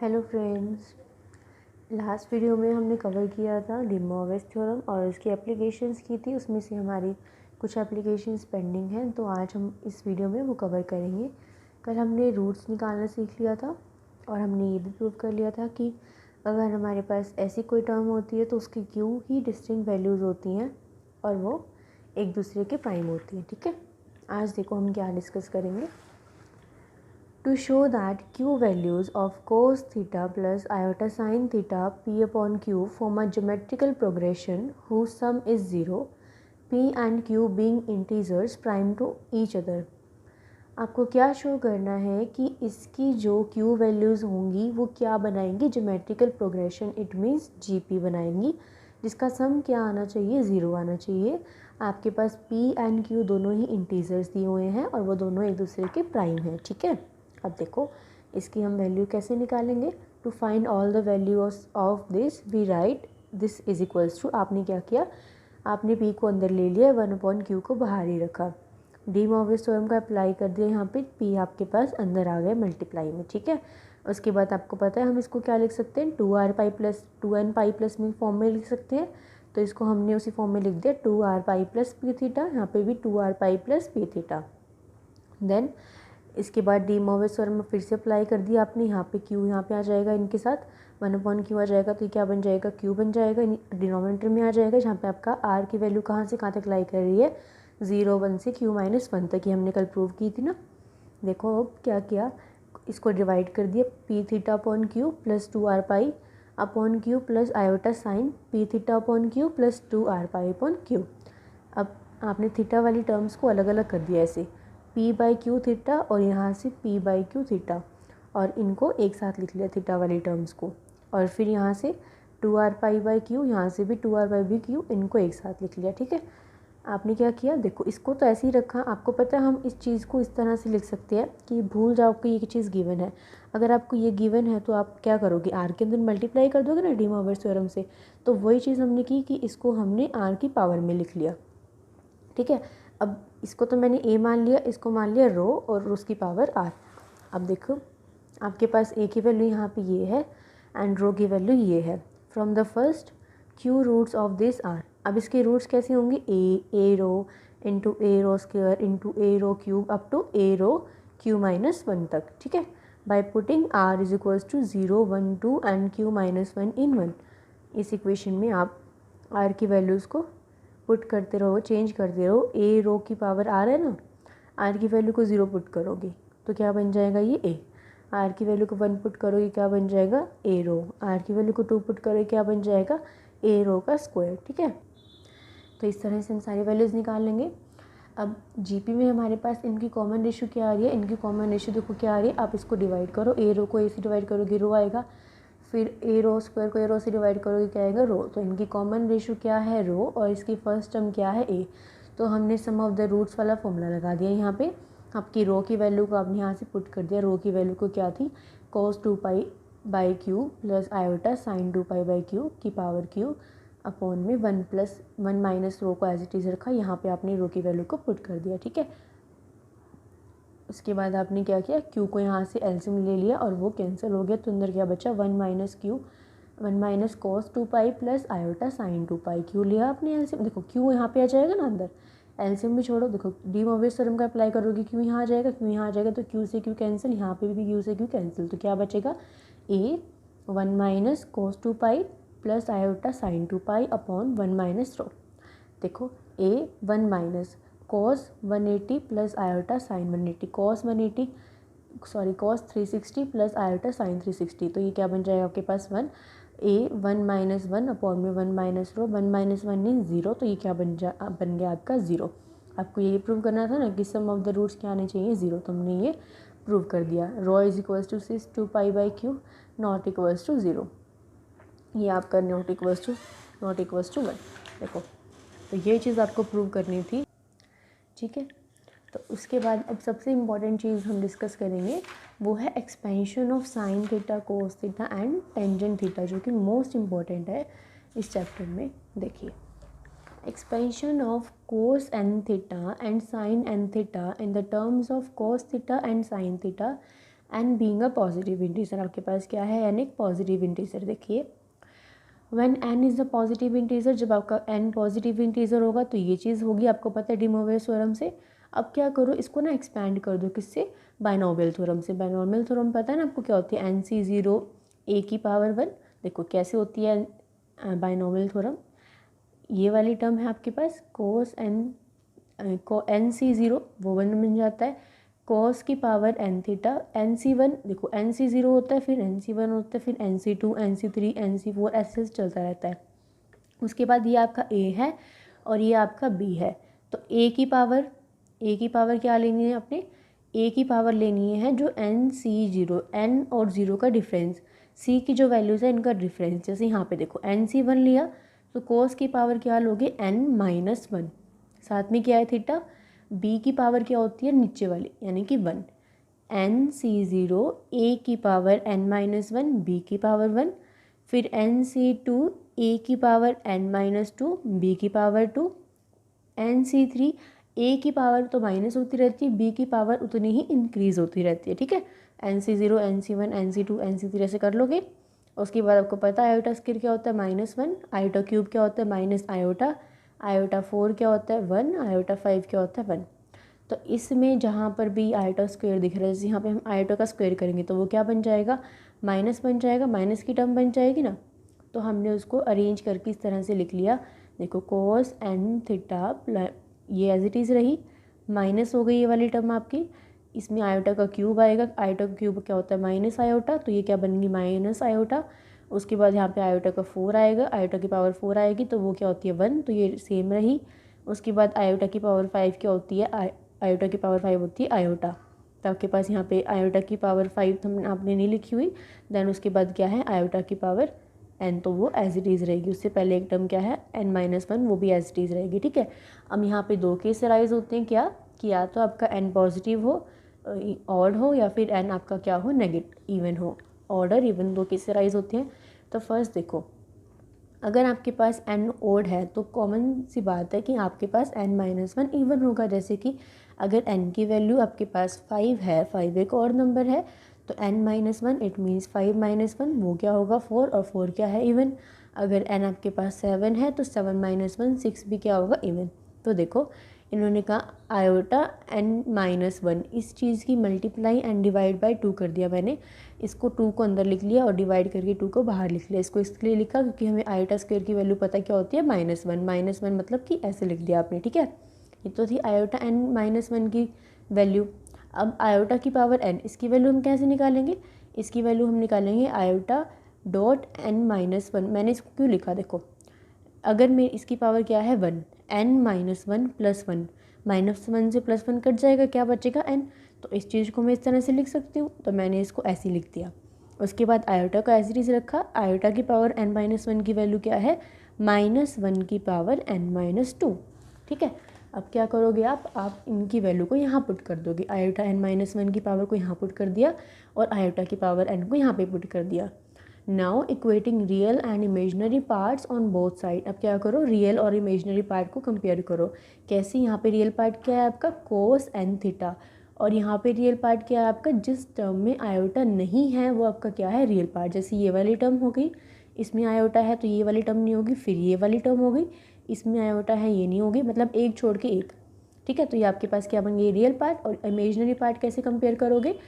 Hello friends. Last video में हमने cover किया था डी मॉर्गन थ्योरम और उसकी एप्लीकेशंस की थी। उसमें से हमारी कुछ एप्लीकेशंस पेंडिंग हैं, तो आज हम इस वीडियो में वो कवर करेंगे। कल हमने रूट्स निकालना सीख लिया था और हमने ये भी प्रूव कर लिया था कि अगर हमारे पास ऐसी कोई टर्म होती है तो उसकी क्यू ही डिस्टिंक्ट वैल्यूज़ होती हैं और वो एक दूसरे के प्राइम होती हैं। ठीक है, आज देखो हम क्या डिस्कस करेंगे। To show that q values of cos theta plus iota sin theta p upon q form a geometrical progression whose sum is 0, p and q being integers prime to each other। आपको क्या show करना है कि इसकी जो q values होंगी वो क्या बनाएंगी, geometrical progression, it means gp बनाएंगी, जिसका सम क्या आना चाहिए, 0 आना चाहिए। आपके पास p एंड q दोनों ही इंटीजर्स दिए हुए हैं और वो दोनों एक दूसरे के प्राइम हैं। ठीक है, अब देखो इसकी हम वैल्यू कैसे निकालेंगे। To find all the values of this we write this is equals to, आपने क्या किया, आपने p को अंदर ले लिया, 1/q को बाहर ही रखा, डी मॉर्गन थ्योरम का अप्लाई कर दिया, यहाँ पे p आपके पास अंदर आ गया मल्टीप्लाई में। ठीक है, उसके बाद आपको पता है हम इसको क्या लिख सकते हैं, 2r pi plus 2n pi plus में फॉर्म में लिख सकते हैं। तो इसको हमने उसी फॉर्म में लिख दिया, 2r pi plus p theta, यहाँ पे भी 2r pi plus p theta. Then इसके बाद डी मॉर्गन थ्योरम में फिर से अप्लाई कर दिया आपने, यहाँ पे q यहाँ पे आ जाएगा, इनके साथ 1/q आ जाएगा, तो ये क्या बन जाएगा, q बन जाएगा, डिनोमिनेटर में आ जाएगा, जहाँ पे आपका r की वैल्यू कहाँ से कहाँ तक लाई कर रही है, 0 1 से q-1 तक, ही हमने कल प्रूव की थी ना। देखो अब क्या किया, इसको डिवाइड कर दिया, P theta upon Q plus 2r pi upon Q plus iota sign P theta upon Q plus 2r pi upon Q. अब आपने थीटा वाली टर्म्स को अलग अलग कर दिया ऐसे, p/q थीटा और यहाँ से p/q थीटा, और इनको एक साथ लिख लिया थीटा वाली टर्म्स को, और फिर यहाँ से 2r/q, यहाँ से भी 2r/q, इनको एक साथ लिख लिया। ठीक है, आपने क्या किया, देखो इसको तो ऐसे ही रखा। आपको पता है हम इस चीज़ को इस तरह से लिख सकते हैं कि भूल जाओ कि ये चीज़ गिवन है। अगर आपको ये गिवन है तो आप क्या करोगे, आर के अंदर मल्टीप्लाई कर दोगे ना डी मॉर्गन थ्योरम से। तो वही चीज़ हमने की कि इसको हमने आर की पावर में लिख लिया। ठीक है, अब इसको तो मैंने ए मान लिया, इसको मान लिया रो और उसकी पावर आर। अब देखो आपके पास ए की वैल्यू यहाँ पे ये है एंड रो की वैल्यू ये है। From the first q roots of this are, अब इसके रूट्स कैसे होंगे, a rho into a rho square into a rho cube up to a rho q-1 तक। ठीक है, by putting r is equals to 0 1 2 and q-1 in 1। इस equation में आप r की वैल्यूज़ को पुट करते रहो, चेंज करते रहो। ए रो की पावर आर है ना, आर की वैल्यू को 0 पुट करोगे तो क्या बन जाएगा, ये ए। आर की वैल्यू को 1 पुट करोगे क्या बन जाएगा, ए रो। आर की वैल्यू को 2 पुट करोगे क्या बन जाएगा, ए रो का स्क्वायर। ठीक है, तो इस तरह से हम सारी वैल्यूज़ निकाल लेंगे। अब जीपी में हमारे पास इनकी कॉमन रेशियो क्या आ रही है, इनकी कॉमन रेशियो देखो क्या आ रही है, आप इसको डिवाइड करो, ए रो को ए से डिवाइड करोगे रो आएगा, फिर ए रो स्क्वायर को ए रो से डिवाइड करोगे क्या आएगा, रो। तो इनकी कॉमन रेशियो क्या है, रो, और इसकी फर्स्ट टर्म क्या है, ए। तो हमने सम ऑफ द रूट्स वाला फॉर्मूला लगा दिया यहाँ पे। आपकी रो की वैल्यू को आपने यहाँ से पुट कर दिया, रो की वैल्यू को क्या थी, cos 2π/q plus iota sign 2π/q की पावर q अपॉन में 1 माइनस रो को एज इट इज़ रखा, यहाँ पे आपने रो की वैल्यू को पुट कर दिया। ठीक है, उसके बाद आपने क्या किया, q को यहाँ से एलसीएम ले लिया और वो कैंसिल हो गया, तो अंदर क्या बचा, 1 minus cos 2π plus iota sine 2π, q लिया आपने एलसीएम। देखो q यहाँ पे आ जाएगा ना अंदर, एलसीएम भी छोड़ो, देखो डी मॉर्गन थ्योरम का अप्लाई करोगे, q यहाँ आ जाएगा, q यहाँ आ जाएगा, तो q से q कैंसिल, यहाँ पे भी q से q कैंसिल, तो क्या बचेगा, a 1 minus cos 2π plus iota sine 2π upon 1 minus rho. देखो a 1 minus cos 180 plus iota sine 180, cos 360 plus iota sine 360, तो ये क्या बन जाएगा आपके पास 1, a 1 माइनस 1 अपॉन में 1 माइनस रो, 1 माइनस 1 इन 0, तो ये क्या बन गया आपका 0। आपको ये प्रूव करना था ना कि सम ऑफ द रूट्स क्या आने चाहिए, 0, तो हमने ये प्रूव कर दिया। Rho is equals to 6 2π/q not equals to 0, ये आपका नॉट इक्वल्स टू 1। देखो तो ये चीज़ आपको प्रूव करनी थी। ठीक है, तो उसके बाद अब सबसे इम्पॉर्टेंट चीज़ हम डिस्कस करेंगे, वो है expansion of sine theta cos theta and tangent theta, जो कि मोस्ट इम्पॉर्टेंट है इस चैप्टर में। देखिए, expansion of cos n theta and sine n theta in the terms of cos theta and sine theta n being a positive integer, आपके पास क्या है, एन एक पॉजिटिव इंटीजर। देखिए when n is a positive integer, जब आपका N positive integer होगा तो ये चीज़ होगी, आपको पता है डी मोवियस थ्योरम से। अब क्या करो, इसको ना एक्सपैंड कर दो, किससे, बाइनोमियल थ्योरम से। बाइनोमियल थ्योरम पता है ना आपको क्या होती है, एन सी ज़ीरो ए की पावर वन। देखो कैसे होती है बाइनोमियल थ्योरम, ये वाली टर्म है आपके पास कोस एन को एन सी ज़ीरो वो वन बन जाता है, कॉस की power n theta n c one, देखो एन सी ज़ीरो होता है, फिर एन सी वन होता है, फिर एन सी टू, एन सी थ्री, एन सी फोर, ऐसे चलता रहता है। उसके बाद ये आपका ए है और ये आपका बी है। तो ए की पावर क्या लेनी है अपने, ए की पावर लेनी है जो एन सी जीरो, एन और ज़ीरो का डिफरेंस, सी की जो वैल्यूज़ है इनका डिफरेंस। जैसे यहाँ पे देखो एन सी वन लिया तो कोस की पावर क्या लोगे, एन माइनस वन, साथ में क्या है थीटा। बी की पावर क्या होती है नीचे वाली, यानी कि one, n C zero a की power n minus one, b की पावर वन, फिर एन सी टू ए की power n minus two, b की power two, n C three a की पावर तो माइनस होती रहती है, बी की पावर उतनी ही इंक्रीज़ होती रहती है, ठीक है। एन सी zero, n c one, n सी टू, एन सी थ्री ऐसे कर लोगे। उसके बाद आपको पता है आयोटा स्क्वायर क्या होता है, माइनस वन, आयोटा क्यूब क्या होता है, माइनस आयोटा, आयोटा फोर क्या होता है, वन, आयोटा फाइव क्या होता है, वन। तो इसमें जहाँ पर भी आयोटा स्क्वायर दिख रहा है, जैसे यहाँ पे हम आयोटा का स्क्वायर करेंगे तो वो क्या बन जाएगा, माइनस बन जाएगा, माइनस की टर्म बन जाएगी ना। तो हमने उसको अरेंज करके इस तरह से लिख लिया। देखो कोस एन थीटा, ये एज इट इज़ रही, माइनस हो गई ये वाली टर्म आपकी, इसमें आयोटा का क्यूब आएगा, आयोटा का क्यूब क्या होता है माइनस आयोटा, तो ये क्या बनेगी माइनस आयोटा। उसके बाद यहाँ पे आयोटा का फोर आएगा, आयोटा की पावर फोर आएगी तो वो क्या होती है वन, तो ये सेम रही। उसके बाद आयोटा की पावर फाइव क्या होती है, आयोटा की पावर फाइव होती है आयोटा, तो आपके पास यहाँ पे आयोटा की पावर फाइव आपने नहीं लिखी हुई। देन उसके बाद क्या है आयोटा की पावर एन, तो वो एज इट इज़ रहेगी। उससे पहले एक टर्म क्या है एन माइनस वन, वो भी एज इट इज़ रहेगी, ठीक है। अब यहाँ पे दो केस राइज होते हैं, क्या कि या तो आपका एन पॉजिटिव हो, ऑड हो, या फिर एन आपका क्या हो, नेगेटिव इवन हो। ऑड और इवन दो केस राइज होते हैं। तो फर्स्ट देखो, अगर आपके पास एन ओड है तो कॉमन सी बात है कि आपके पास एन माइनस वन इवन होगा। जैसे कि अगर एन की वैल्यू आपके पास फाइव है, फाइव एक और नंबर है, तो n minus one it means five minus one वो क्या होगा फोर, और फोर क्या है इवन। अगर एन आपके पास सेवन है तो सेवन माइनस वन सिक्स भी क्या होगा इवन। तो देखो इन्होंने कहा आयोटा एन माइनस वन, इस चीज़ की multiply and divide by two कर दिया मैंने। इसको टू को अंदर लिख लिया और डिवाइड करके टू को बाहर लिख लिया। इसको इसलिए लिखा क्योंकि हमें आयोटा स्क्वायर की वैल्यू पता क्या होती है माइनस वन, माइनस वन मतलब कि ऐसे लिख दिया आपने, ठीक है। ये तो थी आयोटा एन माइनस वन की वैल्यू। अब आयोटा की पावर एन, इसकी वैल्यू हम कैसे निकालेंगे, इसकी वैल्यू हम निकालेंगे iota dot n minus one. मैंने इसको क्यों लिखा, देखो अगर मैं इसकी पावर क्या है one, n minus one plus one, minus one से प्लस वन कट जाएगा, क्या बचेगा एन। तो इस चीज़ को मैं इस तरह से लिख सकती हूँ, तो मैंने इसको ऐसे लिख दिया। उसके बाद आयोटा का एज इट इज़ रखा, आयोटा की पावर एन माइनस वन की वैल्यू क्या है, माइनस वन की पावर एन माइनस टू, ठीक है। अब क्या करोगे आप इनकी वैल्यू को यहाँ पुट कर दोगे, आयोटा एन माइनस वन की पावर को यहाँ पुट कर दिया और आयोटा की पावर एन को यहाँ पे पुट कर दिया। Now equating real and imaginary parts on both side. अब क्या करो, रियल और इमेजनरी पार्ट को कंपेयर करो। कैसे, यहाँ पे रियल पार्ट क्या है आपका कोस एन थीटा, और यहाँ पे रियल पार्ट क्या है आपका, जिस टर्म में आयोटा नहीं है वो आपका क्या है रियल पार्ट। जैसे ये वाली टर्म हो गई, इसमें आयोटा है तो ये वाली टर्म नहीं होगी, फिर ये वाली टर्म हो गई, इसमें आयोटा है ये नहीं होगी, मतलब एक छोड़ के एक, ठीक है। तो ये आपके पास क्या बन गई रियल पार्ट। और इमेजनरी पार्ट कैसे कंपेयर करोगे,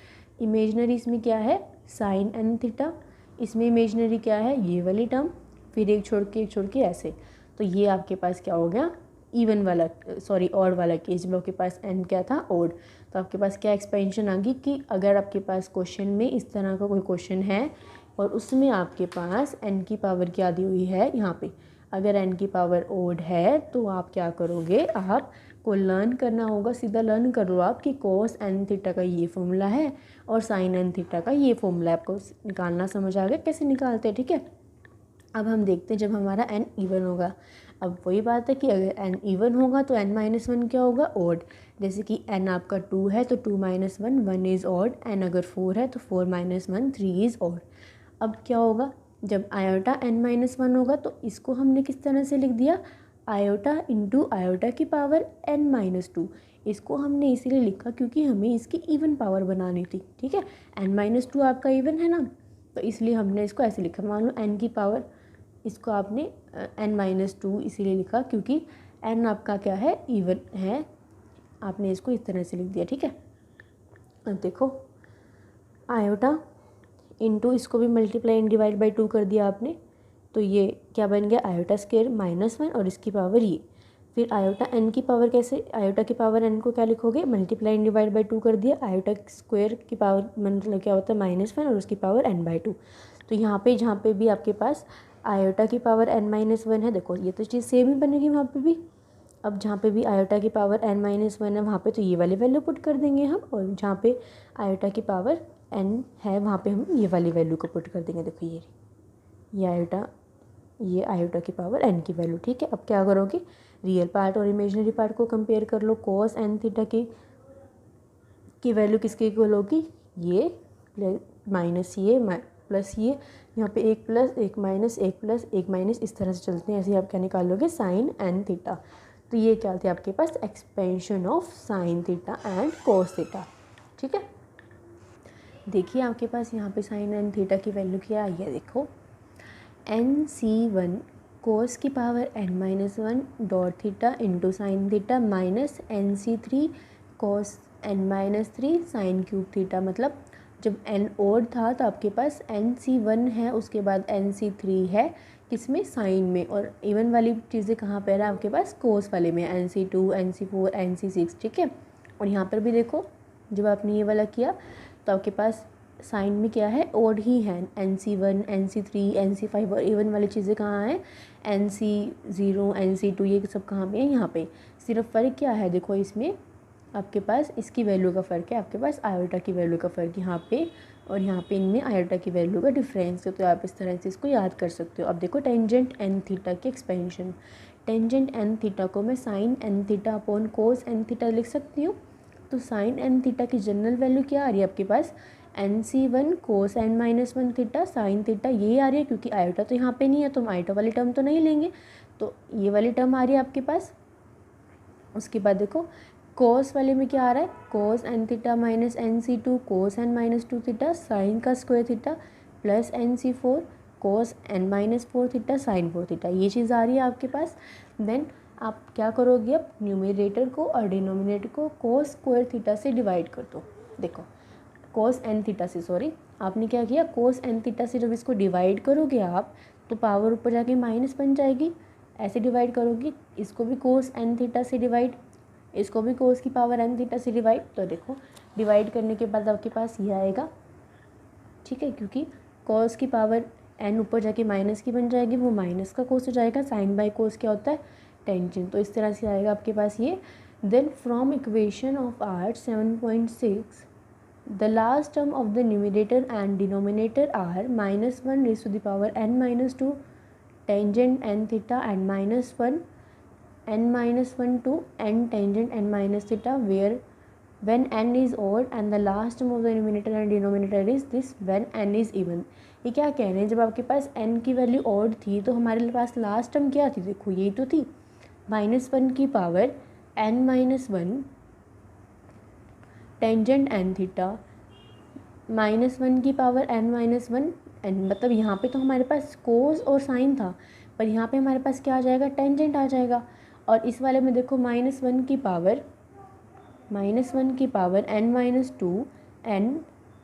इमेजनरी इसमें क्या है साइन एन थीटा, इसमें इमेजनरी क्या है ये वाली टर्म, फिर एक छोड़ के ऐसे। तो ये आपके पास क्या हो गया इवन वाला, सॉरी ऑड वाला केस, जब आपके पास एन क्या था ऑड। तो आपके पास क्या एक्सपेंशन आ गई कि अगर आपके पास क्वेश्चन में इस तरह का कोई क्वेश्चन है और उसमें आपके पास एन की पावर क्या दी हुई है, यहाँ पे अगर एन की पावर ओड है तो आप क्या करोगे, आपको लर्न करना होगा, सीधा लर्न कर लो आप कि कोस एन थीटा का ये फॉर्मूला है और साइन एन थीटा का ये फॉर्मूला है। आपको निकालना समझ आ गया कैसे निकालते हैं, ठीक है। अब हम देखते हैं जब हमारा एन इवन होगा। अब वही बात है कि अगर एन इवन होगा तो एन माइनस वन क्या होगा ऑड। जैसे कि एन आपका टू है तो two minus one one is odd, n अगर फोर है तो four minus one three is odd. अब क्या होगा, जब आयोटा एन माइनस वन होगा तो इसको हमने किस तरह से लिख दिया, आयोटा इंटू आयोटा की पावर एन माइनस टू। इसको हमने इसीलिए लिखा क्योंकि हमें इसकी इवन पावर बनानी थी, ठीक है। n-2 आपका इवन है ना, तो इसलिए हमने इसको ऐसे लिखा। मान लो n की पावर, इसको आपने n-2 इसीलिए लिखा क्योंकि n आपका क्या है, इवन है। आपने इसको इस तरह से लिख दिया, ठीक है। अब देखो आयोटा इंटू इसको भी मल्टीप्लाई एंड डिवाइड बाई 2 कर दिया आपने, तो ये क्या बन गया, आयोटा स्क्वायर -1 और इसकी पावर ये। फिर आयोटा n की पावर कैसे, आयोटा की पावर n को क्या लिखोगे, मल्टीप्लाई एंड डिवाइड बाई 2 कर दिया। आयोटा स्क्वायर की पावर मतलब क्या होता है, -1 और उसकी पावर n/2। तो यहाँ पे जहाँ पे भी आपके पास आयोटा की पावर n-1 है, देखो ये तो चीज़ सेम ही बनेगी वहाँ पे भी। अब जहाँ पे भी आयोटा की पावर n-1 है वहाँ पे तो ये वाली वैल्यू पुट कर देंगे हम, और जहाँ पे आयोटा की पावर n है वहाँ पे हम ये वाली वैल्यू को पुट कर देंगे। देखो ये आयोटा की पावर n की वैल्यू, ठीक है। अब क्या करोगे, रियल पार्ट और इमेजिनरी पार्ट को कंपेयर कर लो। cos n थीटा की वैल्यू किसके इक्वल होगी, ये माइनस ये प्लस ये, यहाँ पे एक प्लस एक माइनस, एक प्लस एक माइनस, इस तरह से चलते हैं। ऐसे ही आप क्या निकालोगे, साइन n थीटा। तो ये क्या थे आपके पास, expansion of sine theta and cos theta, ठीक है। देखिए आपके पास यहाँ पे साइन n थीटा की वैल्यू क्या आई है, देखो nc1 कोस की power n-1 dot theta into sine theta minus nc3 cos n-3 sine cube theta. मतलब जब n ओड था तो आपके पास nc1 है, उसके बाद nc3 है किसमें, साइन में, और इवन वाली चीज़ें कहाँ पर है आपके पास, कोस वाले में, nc2 nc4 nc6, ठीक है। और यहाँ पर भी देखो जब आपने ये वाला किया तो आपके पास साइन में क्या है, ओड ही है, nc1 nc3 nc5, और इवन वाली चीज़ें कहाँ हैं, nc0 nc2, ये सब कहाँ पे है, यहाँ पे। सिर्फ फ़र्क क्या है, देखो इसमें आपके पास इसकी वैल्यू का फ़र्क है, आपके पास आयोटा की वैल्यू का फ़र्क यहाँ पे, और यहाँ पे इनमें आयोटा की वैल्यू का डिफरेंस है। तो आप इस तरह से इसको याद कर सकते हो। अब देखो टेंजेंट n थीटा की एक्सपेंशन, टेंजेंट n थीटा को मैं sine n theta upon cos n theta लिख सकती हूँ। तो साइन n थीटा की जनरल वैल्यू क्या आ रही है आपके पास, nc1 cos n-1 theta sine theta, ये आ रही है क्योंकि आयोटा तो यहाँ पे नहीं है तो हम आयोटा वाली टर्म तो नहीं लेंगे, तो ये वाली टर्म आ रही है आपके पास। उसके बाद देखो कोस वाले में क्या आ रहा है, कोस n थीटा माइनस nc2 कोस n-2 थीटा साइन का स्क्वायर थीटा प्लस nc4 कोस n-4 थीटा साइन 4 थीटा, ये चीज़ आ रही है आपके पास। देन आप क्या करोगे, अब न्यूमरेटर को और डिनोमिनेटर को कोस स्क्वायर थीटा से डिवाइड कर दो। देखो कोस n थीटा से, सॉरी आपने क्या किया, कोस n थीटा से जब इसको डिवाइड करोगे आप तो पावर ऊपर जाके माइनस बन जाएगी। ऐसे डिवाइड करोगी, इसको भी कोस n थीटा से डिवाइड, इसको भी कोस की पावर n थीटा से डिवाइड। तो देखो डिवाइड करने के बाद आपके पास ये आएगा, ठीक है, क्योंकि कोस की पावर n ऊपर जाके माइनस की बन जाएगी, वो माइनस का कोस हो जाएगा। साइन बाई कोस क्या होता है, टेंजेंट। तो इस तरह से आएगा आपके पास ये। Then from equation of art 7.6 the last term of the numerator and denominator are -1 raised to the power n-2 tangent n theta and -1 n-1 to n tangent n minus theta, where when n is odd and the last term of the numerator and denominator is this when n is even। ये क्या कह रहे हैं, जब आपके पास n की value odd थी तो हमारे पास लास्ट टर्म क्या थी, देखो यही तो थी, -1 की power n-1 tangent n theta -1 की पावर n-1 n, मतलब यहाँ पे तो हमारे पास कोस और साइन था, पर यहाँ पे हमारे पास क्या आ जाएगा, टेंजेंट आ जाएगा। और इस वाले में देखो -1 की power n-2 n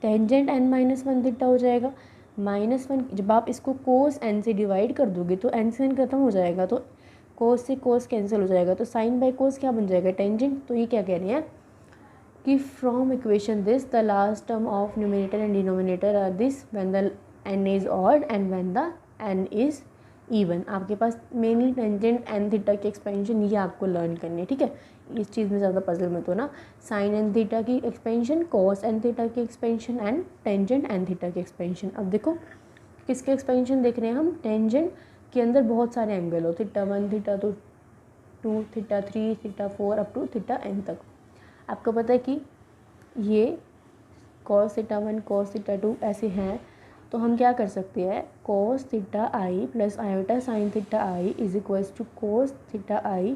tangent n-1 theta हो जाएगा। -1 जब आप इसको कोस n से डिवाइड कर दोगे तो n से n खत्म हो जाएगा, तो कोस से कोस कैंसिल हो जाएगा, तो साइन बाई कोस क्या बन जाएगा, टेंजेंट। तो ये क्या कह रहे हैं कि from equation this the last term of numerator and denominator are this when the n is odd and when the n is even. आपके पास मेनली टेंजेंट n थीटा की एक्सपेंशन ये आपको लर्न करनी है, ठीक है। इस चीज़ में ज़्यादा पजल मत होना। साइन n थीटा की एक्सपेंशन, कोस n थीटा की expansion and tangent n theta की एक्सपेंशन। अब देखो किसके एक्सपेंशन देख रहे हैं हम, टेंजेंट के अंदर बहुत सारे एंगल हो, theta 1 theta 2 theta 3 theta 4 up to theta n तक। आपको पता है कि ये cos थीटा 1 cos थीटा 2 ऐसे हैं, तो हम क्या कर सकते हैं, cos theta i plus iota sine theta i is equals to cos theta i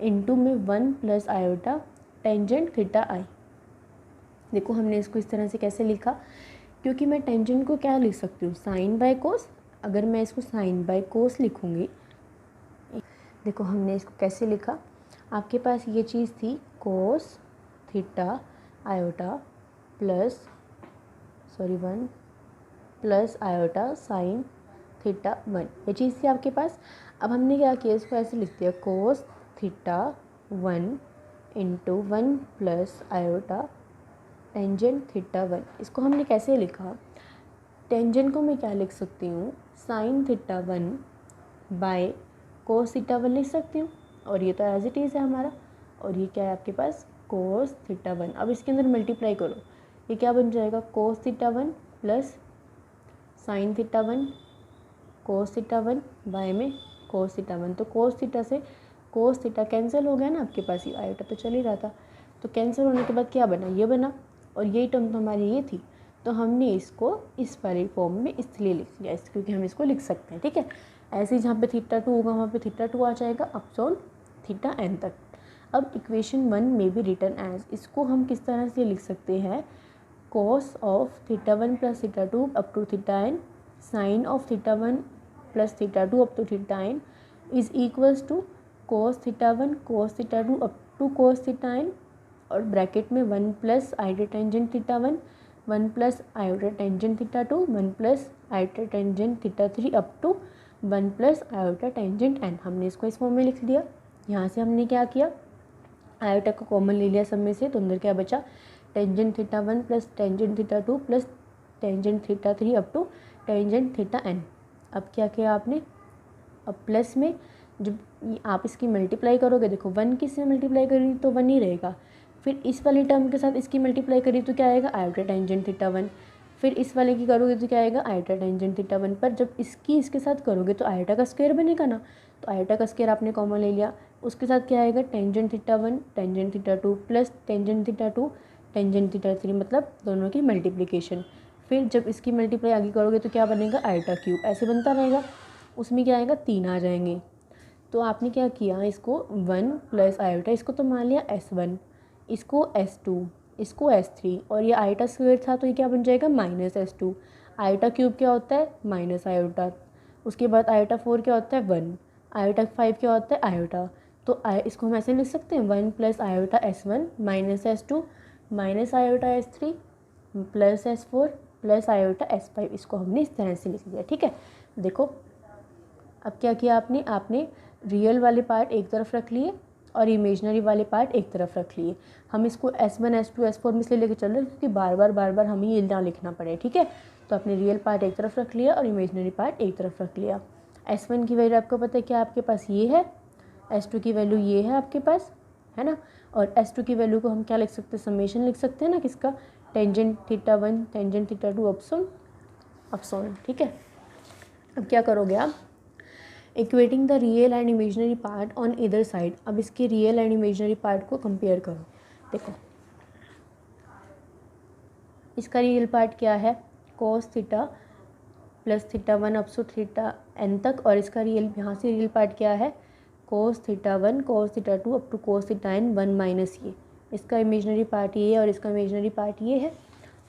into में 1 plus iota tangent theta i. देखो हमने इसको इस तरह से कैसे लिखा, क्योंकि मैं टेंजेंट को क्या लिख सकती हूँ, साइन बाय कोस। अगर मैं इसको साइन बाय कोस लिखूँगी, देखो हमने इसको कैसे लिखा, आपके पास ये चीज़ थी cos theta iota plus 1 plus iota sine theta 1, ये चीज़ थी आपके पास। अब हमने क्या किया, इसको ऐसे लिख दिया कोस theta 1 into 1 plus iota tangent theta 1। इसको हमने कैसे लिखा, टेंजेंट को मैं क्या लिख सकती हूँ, sign theta 1 by cos theta 1 लिख सकती हूँ, और ये तो एज इट इज़ है हमारा, और ये क्या है आपके पास कोस थीटा 1। अब इसके अंदर मल्टीप्लाई करो, ये क्या बन जाएगा cos theta 1 plus sine theta 1 cos theta 1 by में कोस थीटा 1। तो कोस थीटा से कोस थीटा कैंसिल हो गया ना, आपके पास ये आयोटा तो चल ही रहा था, तो कैंसिल होने के बाद क्या बना, ये बना, और यही टर्म तो हमारी ये थी, तो हमने इसको इस वाले फॉर्म में इसलिए लिख लिया, क्योंकि हम इसको लिख सकते हैं। ठीक है, ऐसे ही जहाँ पे थीटा 2 होगा वहाँ पे थीटा 2 आ जाएगा अपसोन थीटा n तक। अब इक्वेशन 1 में भी रिटर्न एज, इसको हम किस तरह से लिख सकते हैं, cos of theta 1 plus theta 2 up to theta n sine of theta 1 plus theta 2 up to theta n is equals to cos theta 1 cos theta 2 up to cos theta n, और bracket में 1 plus iota tangent theta 1 1 plus iota tangent theta 2 1 plus iota tangent theta 3 up to 1 plus iota tangent n। हमने इसको इस form में लिख दिया। यहाँ से हमने क्या किया, आयोटा को कॉमन ले लिया सब में से, तो अंदर क्या बचा, tangent theta 1 plus tangent theta 2 plus tangent theta 3 up to tangent theta n। अब क्या किया आपने, अब प्लस में जब आप इसकी मल्टीप्लाई करोगे, देखो 1 किससे मल्टीप्लाई करी तो 1 ही रहेगा, फिर इस वाली टर्म के साथ इसकी मल्टीप्लाई करी तो क्या आएगा आयोटा टेंजेंट थीटा 1, फिर इस वाले की करोगे तो क्या आएगा आयोटा टेंजेंट थीटा 1, पर जब इसकी इसके साथ करोगे तो आयोटा का स्क्वायर बनेगा ना, तो आयोटा का स्क्वायर आपने कॉमन ले लिया, उसके साथ क्या आएगा tangent theta 1 tangent theta 2 plus tangent theta 2 tangent theta 3, मतलब दोनों की मल्टीप्लिकेशन। फिर जब इसकी मल्टीप्लाई आगे करोगे तो क्या बनेगा आयोटा क्यूब, ऐसे बनता रहेगा, उसमें क्या आएगा 3 आ जाएंगे। तो आपने क्या किया, इसको 1 प्लस आयोटा, इसको तो मान लिया S1, इसको S2, इसको S3, और ये आयोटा स्क्वायर था तो ये क्या बन जाएगा -S2। आयोटा क्यूब क्या होता है माइनस आयोटा, उसके बाद आयोटा 4 क्या होता है 1, आयोटा 5 क्या होता है आयोटा, तो इसको हम ऐसे लिख सकते हैं 1 plus iota S1 minus S2 minus iota S3 plus S4 plus iota S5। इसको हमने इस तरह से लिख दिया। ठीक है, देखो अब क्या किया आपने, आपने रियल वाले पार्ट एक तरफ रख लिए और इमेजनरी वाले पार्ट एक तरफ रख लिए। हम इसको S1 S2 S4 में इसलिए लेके चल रहे हैं क्योंकि बार बार हमें ये ना लिखना पड़े। ठीक है, तो आपने रियल पार्ट एक तरफ रख लिया और इमेजनरी पार्ट एक तरफ रख लिया। S1 की वैल्यू आपको पता है क्या आपके पास ये है, S2 की वैल्यू ये है आपके पास, है ना, और S2 की वैल्यू को हम क्या लिख सकते हैं, समेशन लिख सकते हैं ना, किसका, टेंजेंट थीटा 1 टेंजेंट थीटा 2 अपसोन। ठीक है, अब क्या करोगे आप, equating the real and imaginary part on इधर साइड। अब इसके रियल एंड इमेजनरी पार्ट को कंपेयर करो। देखो इसका रियल पार्ट क्या है, cos theta plus theta 1 up to theta n तक, और इसका रियल यहाँ से रियल पार्ट क्या है, cos theta 1 cos theta 2 up to cos theta n 1 minus ये, इसका इमेजनरी पार्ट ये है और इसका इमेजनरी पार्ट ये है।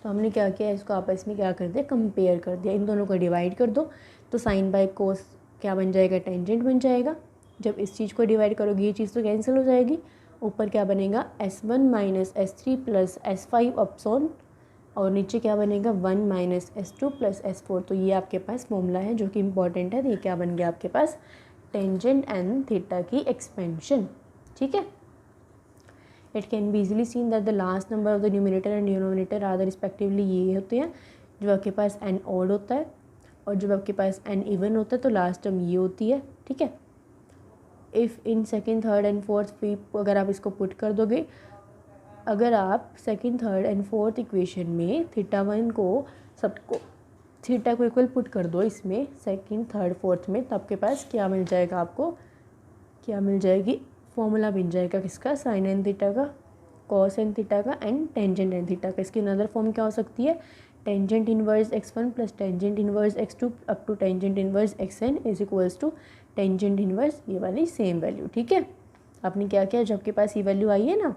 तो हमने क्या किया, इसको आपस में क्या कर दिया, कंपेयर कर दिया, इन दोनों को डिवाइड कर दो, तो साइन बाय कोस क्या बन जाएगा, टेंजेंट बन जाएगा। जब इस चीज़ को डिवाइड करोगे ये चीज़ तो कैंसिल हो जाएगी, ऊपर क्या बनेगा S1 minus S3 plus S5 अपसोन, और नीचे क्या बनेगा 1 माइनस S2 प्लस S4। तो ये आपके पास फॉर्मूला है जो कि इंपॉर्टेंट है। तो ये क्या बन गया आपके पास, टेंजेंट एंड थीटा की एक्सपेंशन। ठीक है, it can be easily seen that the last number of the numerator and denominator are the respectively ये होते हैं, जब आपके पास n ऑड होता है और जब आपके पास n इवन होता है तो लास्ट टर्म ये होती है। ठीक है, if in second third and fourth अगर आप इसको पुट कर दोगे, अगर आप second third and fourth equation में थीटा 1 को सबको थीटा को इक्वल पुट कर दो इसमें सेकेंड थर्ड फोर्थ में, तो आपके पास क्या मिल जाएगा, आपको क्या मिल जाएगी, फॉर्मूला बन जाएगा किसका, साइन एन थीटा का, कॉस एन थीटा का एंड टेंजेंट एन थीटा का। इसकी अनदर फॉर्म क्या हो सकती है, tangent inverse x1 plus tangent inverse x2 up to tangent inverse xn is equals to tangent inverse ये वाली सेम वैल्यू। ठीक है, आपने क्या किया, जब आपके पास ये वैल्यू आई है ना,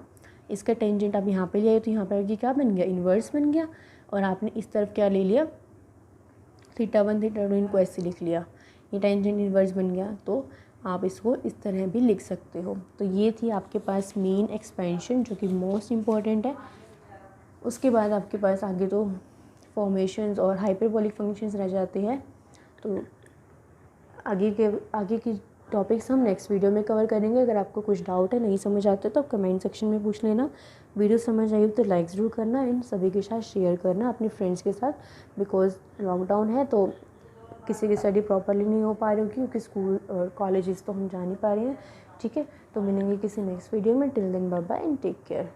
इसका टेंजेंट आप यहाँ पे ले आए तो यहाँ पर ये क्या बन गया, इन्वर्स बन गया। और आपने इस तरफ क्या ले लिया, θ1 θ2 इनको ऐसे लिख लिया, ये टेंजेंट इन्वर्स बन गया। तो आप इसको इस तरह भी लिख सकते हो। तो ये थी आपके पास मेन एक्सपेंशन जो कि मोस्ट इम्पॉर्टेंट है। उसके बाद आपके पास आगे तो फॉर्मेशंस और हाइपरबोलिक फंक्शंस रह जाते हैं। तो आगे की टॉपिक्स हम नेक्स्ट वीडियो में कवर करेंगे। अगर आपको कुछ डाउट है, नहीं समझ आते तो आप कमेंट सेक्शन में पूछ लेना। वीडियो समझ आई तो लाइक ज़रूर करना एंड सभी के साथ शेयर करना अपने फ्रेंड्स के साथ, बिकॉज लॉकडाउन है तो किसी की स्टडी प्रॉपरली नहीं हो पा रही होगी क्योंकि स्कूल और कॉलेजेस तो हम जा नहीं पा रहे हैं। ठीक है, तो मिलेंगे किसी नेक्स्ट वीडियो में। Till then bye bye and take care.